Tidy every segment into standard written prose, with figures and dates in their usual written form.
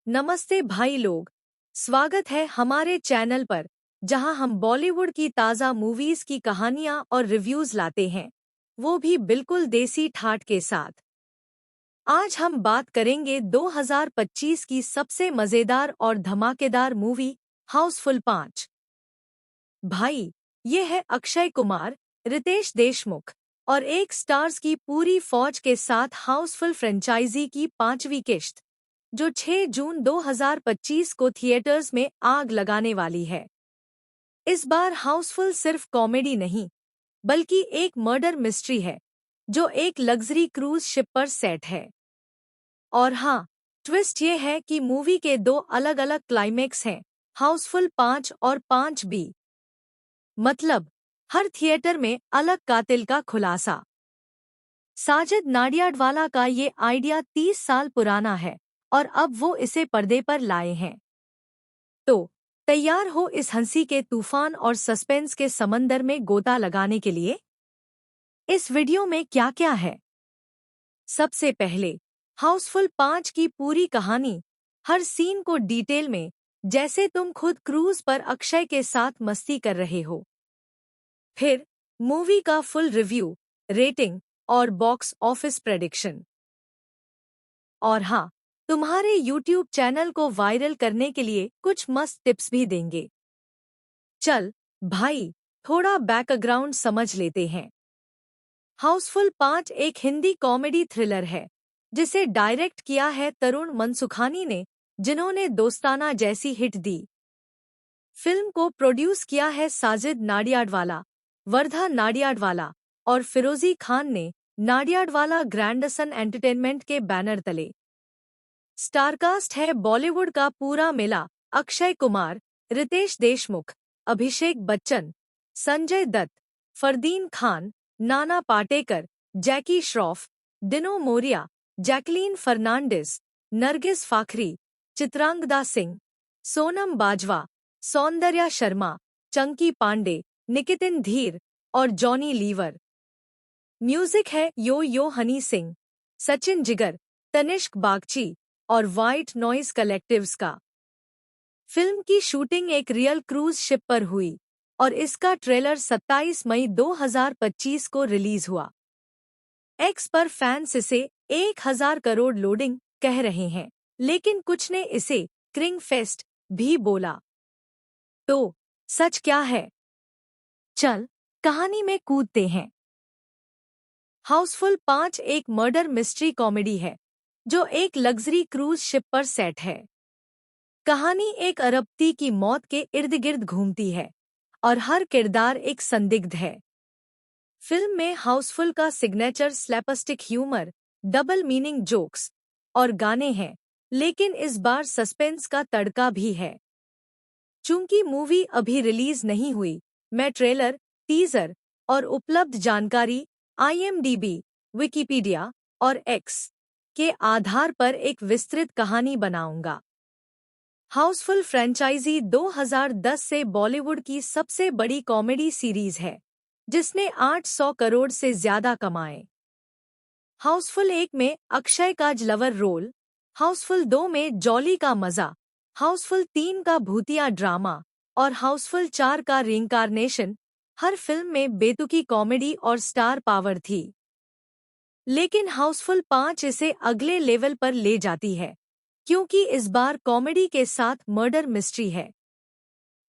नमस्ते भाई लोग। स्वागत है हमारे चैनल पर, जहां हम बॉलीवुड की ताज़ा मूवीज की कहानियां और रिव्यूज लाते हैं, वो भी बिल्कुल देसी ठाठ के साथ। आज हम बात करेंगे 2025 की सबसे मज़ेदार और धमाकेदार मूवी हाउसफुल 5। भाई, ये है अक्षय कुमार, रितेश देशमुख और एक स्टार्स की पूरी फौज के साथ हाउसफुल फ्रेंचाइजी की 5वीं किश्त, जो 6 जून 2025 को थिएटर्स में आग लगाने वाली है। इस बार हाउसफुल सिर्फ कॉमेडी नहीं, बल्कि एक मर्डर मिस्ट्री है, जो एक लग्जरी क्रूज शिप पर सेट है। और हाँ, ट्विस्ट ये है कि मूवी के दो अलग-अलग क्लाइमेक्स हैं, हाउसफुल 5 और 5B। मतलब, हर थिएटर में अलग कातिल का खुलासा। साजिद नाडियाडवाला का ये आइडिया 30 साल पुराना है और अब वो इसे पर्दे पर लाए हैं। तो तैयार हो इस हंसी के तूफान और सस्पेंस के समंदर में गोता लगाने के लिए? इस वीडियो में क्या क्या है? सबसे पहले, हाउसफुल 5 की पूरी कहानी, हर सीन को डिटेल में, जैसे तुम खुद क्रूज पर अक्षय के साथ मस्ती कर रहे हो। फिर मूवी का फुल रिव्यू, रेटिंग और बॉक्स ऑफिस प्रेडिक्शन। और हाँ, तुम्हारे यूट्यूब चैनल को वायरल करने के लिए कुछ मस्त टिप्स भी देंगे। चल भाई, थोड़ा बैकग्राउंड समझ लेते हैं। हाउसफुल 5 एक हिंदी कॉमेडी थ्रिलर है, जिसे डायरेक्ट किया है तरुण मनसुखानी ने, जिन्होंने दोस्ताना जैसी हिट दी। फिल्म को प्रोड्यूस किया है साजिद नाडियाडवाला, वर्धा नाडियाडवाला और फिरोजी खान ने, नाडियाडवाला ग्रैंडसन एंटरटेनमेंट के बैनर तले। स्टारकास्ट है बॉलीवुड का पूरा मिला: अक्षय कुमार, रितेश देशमुख, अभिषेक बच्चन, संजय दत्त, फरदीन खान, नाना पाटेकर, जैकी श्रॉफ, डिनो मोरिया, जैकलीन फर्नांडिस, नरगिस फाखरी, चित्रांगदा सिंह, सोनम बाजवा, सौंदर्या शर्मा, चंकी पांडे, निकितिन धीर और जॉनी लीवर। म्यूजिक है यो यो हनी सिंह, सचिन जिगर, तनिष्क बागची और व्हाइट नॉइज कलेक्टिव्स का। फिल्म की शूटिंग एक रियल क्रूज शिप पर हुई और इसका ट्रेलर 27 मई 2025 को रिलीज हुआ। एक्स पर फैंस इसे 1000 करोड़ लोडिंग कह रहे हैं, लेकिन कुछ ने इसे क्रिंग फेस्ट भी बोला। तो सच क्या है? चल कहानी में कूदते हैं। हाउसफुल 5 एक मर्डर मिस्ट्री कॉमेडी है, जो एक लग्जरी क्रूज शिप पर सेट है। कहानी एक अरबती की मौत के इर्द गिर्द घूमती है और हर किरदार एक संदिग्ध है। फिल्म में हाउसफुल का signature slapstick humour, double meaning jokes और गाने हैं, लेकिन इस बार सस्पेंस का तड़का भी है। चूंकि मूवी अभी रिलीज नहीं हुई, मैं ट्रेलर, टीजर और उपलब्ध जानकारी IMDb, विकिपीडिया और एक्स के आधार पर एक विस्तृत कहानी बनाऊंगा। हाउसफुल फ्रेंचाइजी 2010 से बॉलीवुड की सबसे बड़ी कॉमेडी सीरीज है, जिसने 800 करोड़ से ज्यादा कमाए। हाउसफुल 1 में अक्षय का जलवर रोल, हाउसफुल 2 में जॉली का मजा, हाउसफुल 3 का भूतिया ड्रामा और हाउसफुल 4 का रीइंकार्नेशन। हर फिल्म में बेतुकी कॉमेडी और स्टार पावर थी, लेकिन हाउसफुल 5 इसे अगले लेवल पर ले जाती है, क्योंकि इस बार कॉमेडी के साथ मर्डर मिस्ट्री है।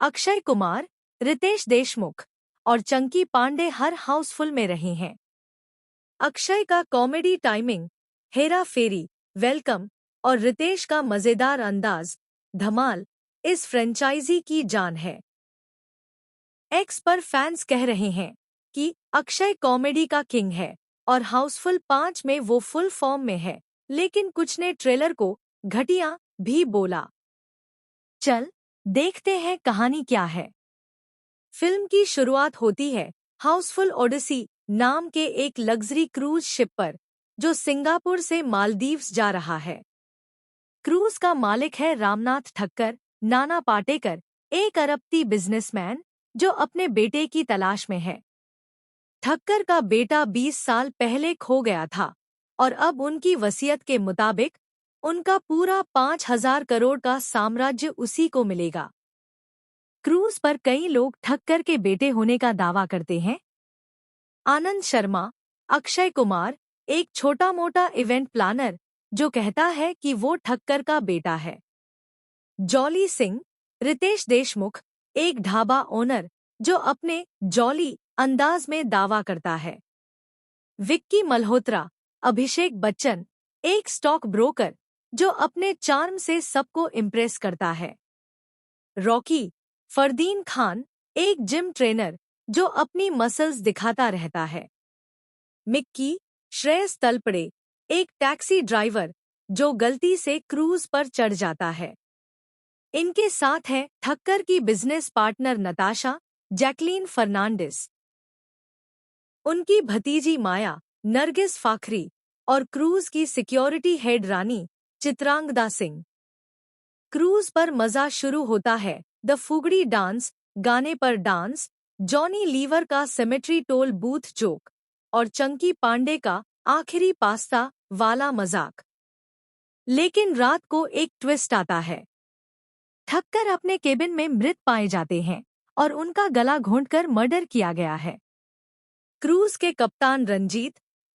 अक्षय कुमार, रितेश देशमुख और चंकी पांडे हर हाउसफुल में रहे हैं। अक्षय का कॉमेडी टाइमिंग, हेरा फेरी, वेलकम और रितेश का मजेदार अंदाज, धमाल, इस फ्रेंचाइजी की जान है। एक्स पर फैंस कह रहे हैं कि अक्षय कॉमेडी का किंग है और हाउसफुल 5 में वो फुल फॉर्म में है, लेकिन कुछ ने ट्रेलर को घटिया भी बोला। चल देखते हैं कहानी क्या है। फिल्म की शुरुआत होती है हाउसफुल ओडिसी नाम के एक लग्जरी क्रूज शिप पर, जो सिंगापुर से मालदीव्स जा रहा है। क्रूज का मालिक है रामनाथ ठक्कर, नाना पाटेकर, एक अरबती बिजनेसमैन जो अपने बेटे की तलाश में है। ठक्कर का बेटा 20 साल पहले खो गया था और अब उनकी वसीयत के मुताबिक उनका पूरा 5,000 करोड़ का साम्राज्य उसी को मिलेगा। क्रूज पर कई लोग ठक्कर के बेटे होने का दावा करते हैं। आनंद शर्मा, अक्षय कुमार, एक छोटा मोटा इवेंट प्लानर जो कहता है कि वो ठक्कर का बेटा है। जॉली सिंह, रितेश देशमुख, एक ढाबा ओनर जो अपने जॉली अंदाज में दावा करता है। विक्की मल्होत्रा, अभिषेक बच्चन, एक स्टॉक ब्रोकर जो अपने चार्म से सबको इम्प्रेस करता है। रॉकी, फरदीन खान, एक जिम ट्रेनर जो अपनी मसल्स दिखाता रहता है। मिक्की, श्रेयस तलपड़े, एक टैक्सी ड्राइवर जो गलती से क्रूज पर चढ़ जाता है। इनके साथ है ठक्कर की business partner Natasha, Jacqueline Fernandez, उनकी भतीजी माया, नरगिस फाखरी और क्रूज की security head Rani, Chitrangada Singh. Cruise पर मजा शुरू होता है द फुगड़ी डांस, गाने पर डांस, जॉनी लीवर का सेमेट्री टोल बूथ जोक और चंकी पांडे का आखिरी पास्ता वाला मजाक। लेकिन रात को एक ट्विस्ट आता है। ठक्कर अपने केबिन में मृत पाए जाते हैं और उनका गला घोंटकर मर्डर किया गया है। क्रूज के कप्तान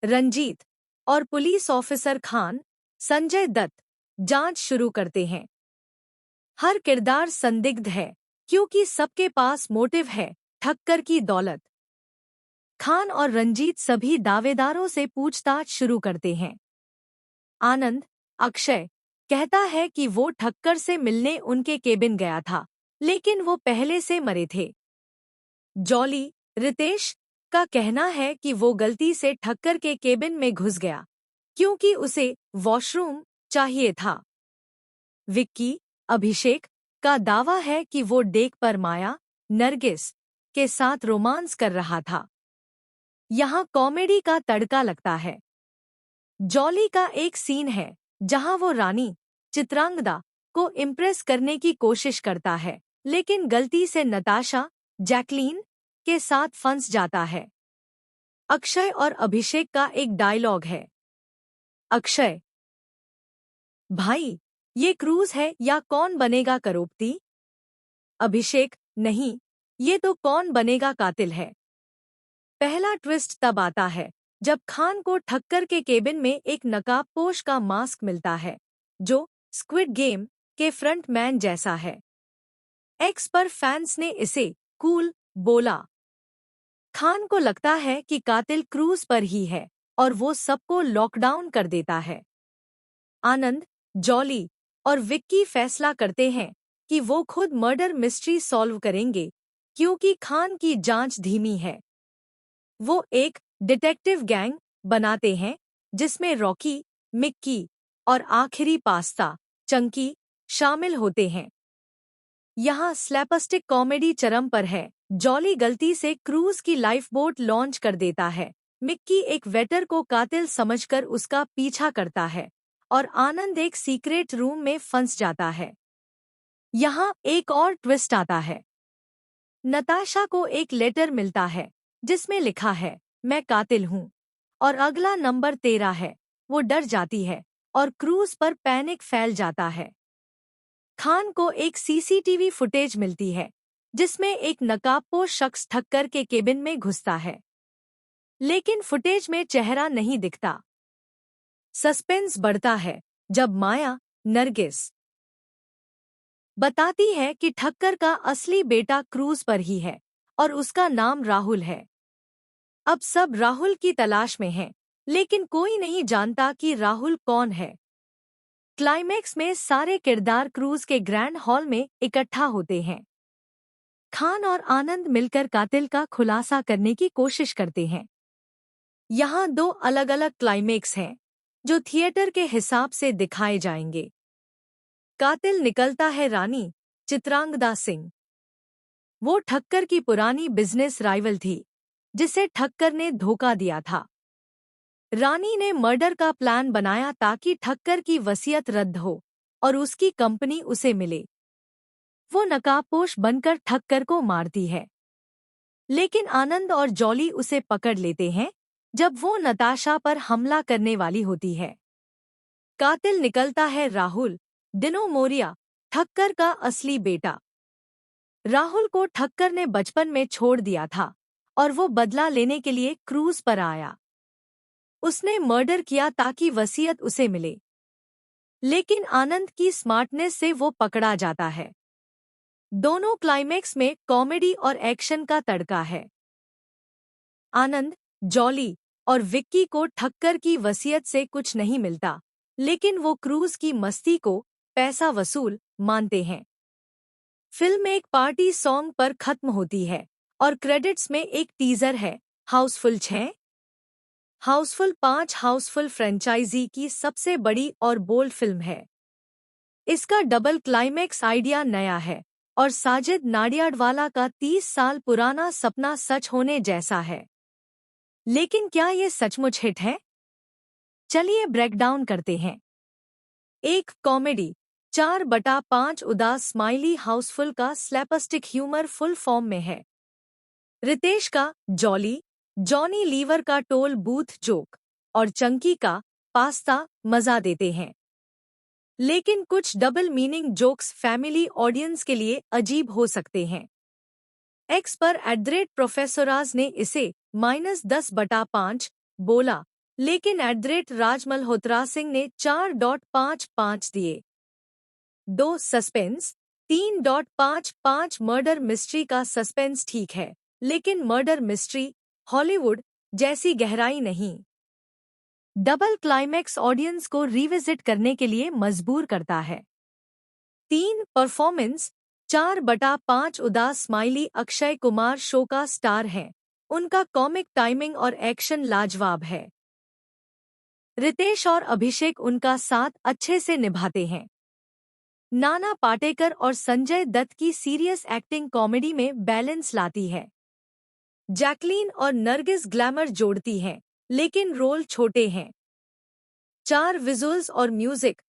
रंजीत और पुलिस ऑफिसर खान, संजय दत्त जांच शुरू करते हैं। हर किरदार संदिग्ध है क्योंकि सबके पास मोटिव है ठक्कर की दौलत। खान और रंजीत सभी दावेदारों से पूछताछ शुरू करते हैं। आनंद, अक्षय, कहता है कि वो ठक्कर से मिलने उनके केबिन गया था, लेकिन वो पहले से मरे थे। जॉली, रितेश का कहना है कि वो गलती से ठक्कर के केबिन में घुस गया क्योंकि उसे वॉशरूम चाहिए था। विक्की, अभिषेक का दावा है कि वो डेक पर माया, नरगिस के साथ रोमांस कर रहा था। यहाँ कॉमेडी का तड़का लगता है। जॉली का एक सीन है जहां वो रानी, चित्रांगदा को इम्प्रेस करने की कोशिश करता है, लेकिन गलती से नताशा, जैकलीन के साथ फंस जाता है। अक्षय और अभिषेक का एक डायलॉग है। अक्षय, भाई, ये क्रूज है या कौन बनेगा करोड़पति? अभिषेक, नहीं, ये तो कौन बनेगा कातिल है। पहला ट्विस्ट तब आता है जब खान को ठक्कर के केबिन में एक नकाबपोश का मास्क मिलता है जो स्क्विड गेम के फ्रंटमैन जैसा है। एक्स पर फैंस ने इसे कूल बोला। खान को लगता है कि कातिल क्रूज पर ही है और वो सबको लॉकडाउन कर देता है। आनंद, जॉली और विक्की फैसला करते हैं कि वो खुद मर्डर मिस्ट्री सॉल्व करेंगे क्योंकि खान की जांच धीमी है। वो एक डिटेक्टिव गैंग बनाते हैं जिसमें रॉकी, मिक्की और आखिरी पास्ता, चंकी शामिल होते हैं। यहाँ स्लैपस्टिक कॉमेडी चरम पर है। जॉली गलती से क्रूज की लाइफबोट लॉन्च कर देता है। मिक्की एक वेटर को कातिल समझकर उसका पीछा करता है और आनंद एक सीक्रेट रूम में फंस जाता है। यहाँ एक और ट्विस्ट आता है। नताशा को एक लेटर मिलता है जिसमें लिखा है, मैं कातिल हूँ, और अगला नंबर 13 है। वो डर जाती है और क्रूज पर पैनिक फैल जाता है। खान को एक सीसीटीवी फुटेज मिलती है जिसमें एक नकाबपोश शख्स ठक्कर के केबिन में घुसता है, लेकिन फुटेज में चेहरा नहीं दिखता। सस्पेंस बढ़ता है जब माया, नरगिस बताती है कि ठक्कर का असली बेटा क्रूज पर ही है और उसका नाम राहुल है। अब सब राहुल की तलाश में हैं, लेकिन कोई नहीं जानता कि राहुल कौन है। क्लाइमैक्स में सारे किरदार क्रूज के ग्रैंड हॉल में इकट्ठा होते हैं। खान और आनंद मिलकर कातिल का खुलासा करने की कोशिश करते हैं। यहाँ 2 अलग-अलग क्लाइमैक्स हैं जो थिएटर के हिसाब से दिखाए जाएंगे। कातिल निकलता है रानी, चित्रांगदा सिंह। वो ठक्कर की पुरानी बिजनेस राइवल थी जिसे ठक्कर ने धोखा दिया था। रानी ने मर्डर का प्लान बनाया ताकि ठक्कर की वसीयत रद्द हो और उसकी कंपनी उसे मिले। वो नकाबपोश बनकर ठक्कर को मारती है, लेकिन आनंद और जॉली उसे पकड़ लेते हैं जब वो नताशा पर हमला करने वाली होती है। कातिल निकलता है राहुल, डिनो मोरिया, ठक्कर का असली बेटा। राहुल को ठक्कर ने बचपन में छोड़ दिया था और वो बदला लेने के लिए क्रूज पर आया। उसने मर्डर किया ताकि वसीयत उसे मिले, लेकिन आनंद की स्मार्टनेस से वो पकड़ा जाता है। दोनों क्लाइमेक्स में कॉमेडी और एक्शन का तड़का है। आनंद, जॉली और विक्की को ठक्कर की वसीयत से कुछ नहीं मिलता, लेकिन वो क्रूज की मस्ती को पैसा वसूल मानते हैं। फिल्म एक पार्टी सॉन्ग पर खत्म होती है और क्रेडिट्स में एक टीजर है। हाउसफुल 6, हाउसफुल 5 हाउसफुल फ्रेंचाइजी की सबसे बड़ी और बोल्ड फिल्म है। इसका डबल क्लाइमेक्स आइडिया नया है और साजिद नाडियाडवाला का 30 साल पुराना सपना सच होने जैसा है। लेकिन क्या ये सचमुच हिट है? चलिए ब्रेकडाउन करते हैं। एक कॉमेडी 4/5 उदास स्माइली हाउसफुल का स्लैपस्टिक ह्यूमर फुल फॉर्म में है। रितेश का जॉली, जॉनी लीवर का टोल बूथ जोक और चंकी का पास्ता मजा देते हैं। लेकिन कुछ double meaning jokes family audience के लिए अजीब हो सकते हैं। एक्स पर @प्रोफेसराज ने इसे -10/5 बोला, लेकिन राज मल्होत्रा सिंह ने 4.55 दिए। 2 सस्पेंस 3.55 मर्डर मिस्ट्री का सस्पेंस ठीक है, लेकिन मर्डर मिस्ट्री हॉलीवुड जैसी गहराई नहीं। डबल क्लाइमेक्स ऑडियंस को रिविजिट करने के लिए मजबूर करता है। 3 परफॉर्मेंस 4/5 उदास स्माइली अक्षय कुमार शो का स्टार हैं। उनका कॉमिक टाइमिंग और एक्शन लाजवाब है। रितेश और अभिषेक उनका साथ अच्छे से निभाते हैं। नाना पाटेकर और संजय दत्त की सीरियस एक्टिंग कॉमेडी में बैलेंस लाती है। जैकलीन और नरगिस ग्लैमर जोड़ती हैं, लेकिन रोल छोटे हैं। 4 विजुअल्स और म्यूजिक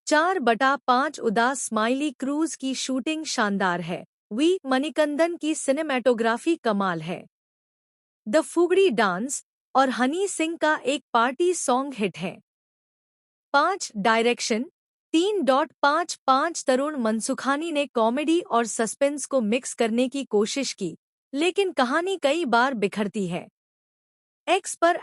4/5 उदास स्माइली क्रूज की शूटिंग शानदार है। वी मणिकंदन की सिनेमैटोग्राफी कमाल है। द फुगड़ी डांस और हनी सिंह का एक पार्टी सॉन्ग हिट है। 5 डायरेक्शन 3.55 तरुण मनसुखानी ने कॉमेडी और सस्पेंस को मिक्स करने की कोशिश की, लेकिन कहानी कई बार बिखरती है। एक्स पर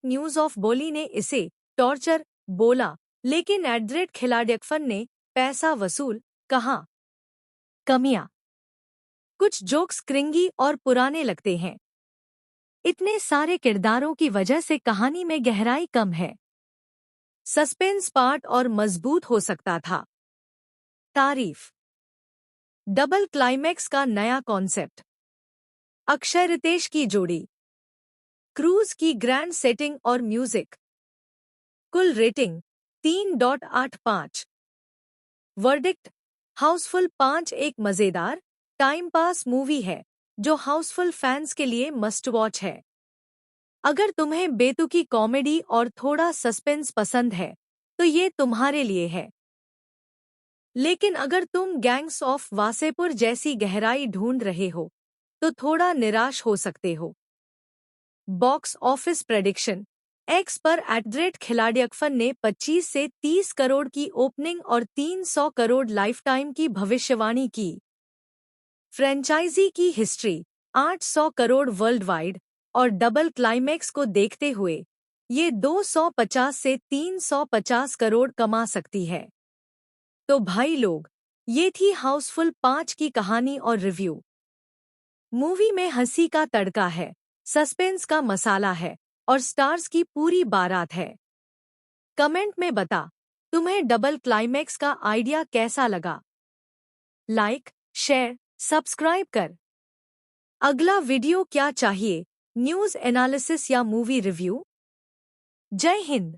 @न्यूज ऑफ बोली ने इसे टॉर्चर बोला, लेकिन @खिलाड़ियकफन ने पैसा वसूल कहा। कमियां, कुछ जोक्स क्रिंगी और पुराने लगते हैं। इतने सारे किरदारों की वजह से कहानी में गहराई कम है। सस्पेंस पार्ट और मजबूत हो सकता था। तारीफ, डबल क्लाइमेक्स का नया कॉन्सेप्ट, अक्षय रितेश की जोड़ी, क्रूज की ग्रैंड सेटिंग और म्यूजिक। कुल रेटिंग 3.85। वर्डिक्ट, हाउसफुल 5 एक मजेदार टाइम पास मूवी है जो हाउसफुल फैंस के लिए मस्ट वॉच है। अगर तुम्हें बेतुकी कॉमेडी और थोड़ा सस्पेंस पसंद है तो ये तुम्हारे लिए है। लेकिन अगर तुम गैंग्स ऑफ वासेपुर जैसी गहराई ढूंढ रहे हो तो थोड़ा निराश हो सकते हो। बॉक्स ऑफिस प्रेडिक्शन, एक्स पर @खिलाड़ियकफन ने 25 से 30 करोड़ की ओपनिंग और 300 करोड़ लाइफ टाइम की भविष्यवाणी की। फ्रेंचाइजी की हिस्ट्री 800 करोड़ वर्ल्ड वाइड और डबल क्लाइमेक्स को देखते हुए ये 250 से 350 करोड़ कमा सकती है। तो भाई लोग, ये थी हाउसफुल 5 की कहानी और रिव्यू। मूवी में हंसी का तड़का है, सस्पेंस का मसाला है और स्टार्स की पूरी बारात है। कमेंट में बता, तुम्हें डबल क्लाइमेक्स का आइडिया कैसा लगा? लाइक, शेयर, सब्सक्राइब कर। अगला वीडियो क्या चाहिए, न्यूज़ एनालिसिस या मूवी रिव्यू? जय हिंद।